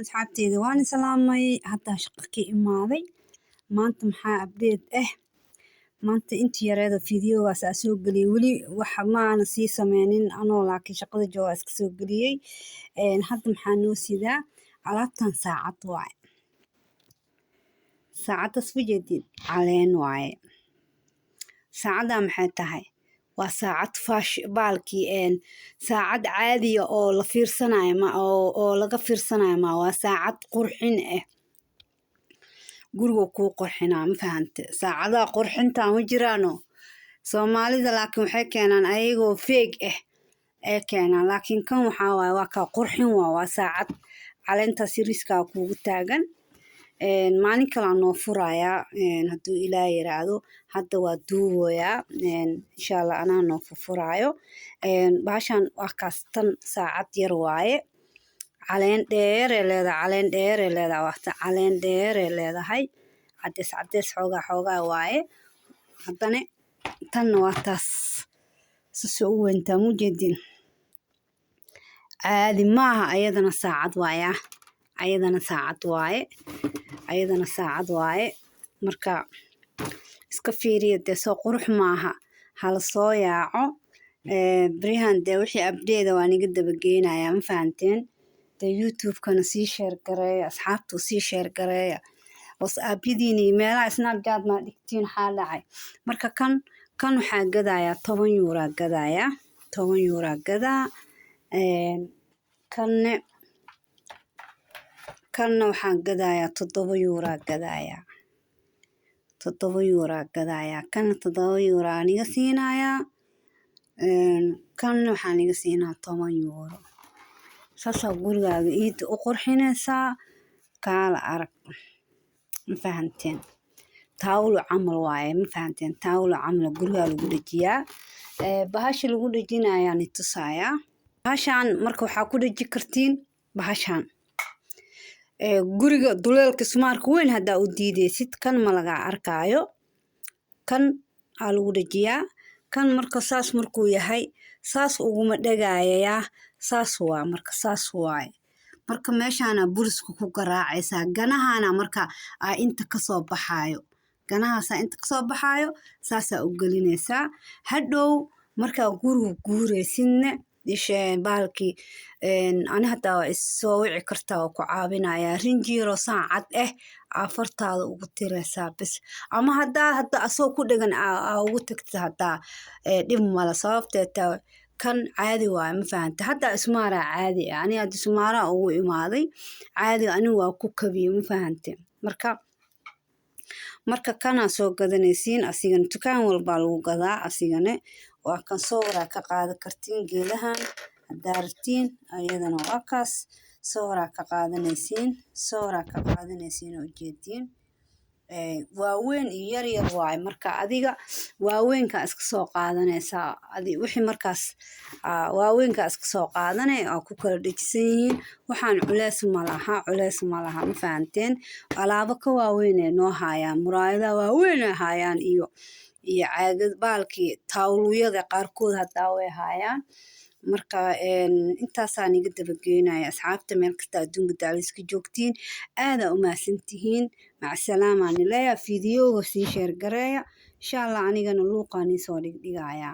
asxaabteyda waan salaamay hadda shaqo ka imaaday maanta maxaa update maanta intii yareeda fiidiyogaas aan soo galiyay weli waxa maana sii sameynin anoo laakiin shaqada jooga iska soo galiyay hadda maxaa noo sidaa alaabtan saacad waaye saacadaas wajeedin caleen waaye saacada maxay tahay waa saacad baalkii saacad caadiya oo la fiirsanayo oo laga fiirsanayo waa saacad qurxin guriga ku qurxinaa ma fahante saacadaha qurxinta ma jiraano Soomaalida laakiin waxay keenaan ayagoo fake ay keenaan laakiin kan waxa waaye waa ka qurxin waa saacad caleenta siriska kuugu taagan maalin kale noo furaya hadduu Ilaahay yiraahdo hadda waa duuboya insha Allah anaa noo furaayo baashan waa kaastan saacad yar waaye caleen dheer ee leedahay waqti caleen dheer ee leedahay cades xoogaa waaye haddana tan waa taas soo weynta mujeedin caadi maaha ayadana saacad waaye marka iska fiiriyo dee soo qurux maaha hala soo yaaco barihan dee wixii update waa niga daba geenaya ma fahanteen dee YouTube-kana sii share gareeya asxaabtu sii share gareeya WhatsApp-yadiina meelaha Snapchat ma dhigtiin xaa dhacay marka kan waxaa gadaaya 10 euro gadaaya 10 euro gadaa kanna waxaan gadaaya 7 euro gadaaya 7 euro gadaaya kan 7 euro aniga siinaya kan waxaan niga siinaa 10 euro sasa gurigaaga iid u qurxinaysaa kaala arag ma fahanteen taawlo camal waaye ma fahanteen taawlo camal guriga lagu dhajiyaa bahasha lagu dhajinayaa ni tusaya bahashan marka waxa ku dhaji kartiin bahashan guriga duleelka sumaarka weyn hadda u diideysid kan ma laga arkaayo kan aa lagu dhajiyaa kan marka saas markuu yahay saas uguma dhagaayaya saas waa marka saas waaye marka meeshana burisku ku garaacaysa ganahana marka inta ka soo baxaayo ganahaasa inta ka soo baxaayo saasa u gelinaysa hadhow marka guriga guureysidna isheen baalki ani hadda soo wici kartaa oo ku caawinaya rinjiiro saacad afartaada ugu tiraysa bas ama hadda asoo ku dhagan ugu tagtay hadda dhib mala sababtoo kan caadi waa ma fahanta hadda ismaara caadi ani hadda ismaara ugu imaaday caadi ani waa ku kabiyo ma fahante marka kana soo gadanaysiin asigana dukaan walba lagu gadaa asigana waa kan soo waraa ka qaada kartiin geedahan daartiin ayadana waa kaas soo waraa ka qaadanaysiin oo jeedin waaweyn iyo yar waaye marka adiga waaweynka iska soo qaadanaysaa wixii markaas waaweynka iska soo qaadanay oo ku kala dhajisan yihiin waxaan culeys ma laha ma fahanteen alaabo ka waaweyn ee noo hayaan muraayada waaweyn ee hayaan iyo caagad baalkii taawluyada qaarkood hadda way hayaan marka intaasaan iga daba geenaya asxaabta meel kasta adduunka daaliska joogtiin aad u mahadsantihiin mac salaama nileeya fiidiyowga sii share gareeya insha Allah anigana luuqani soo dhigaya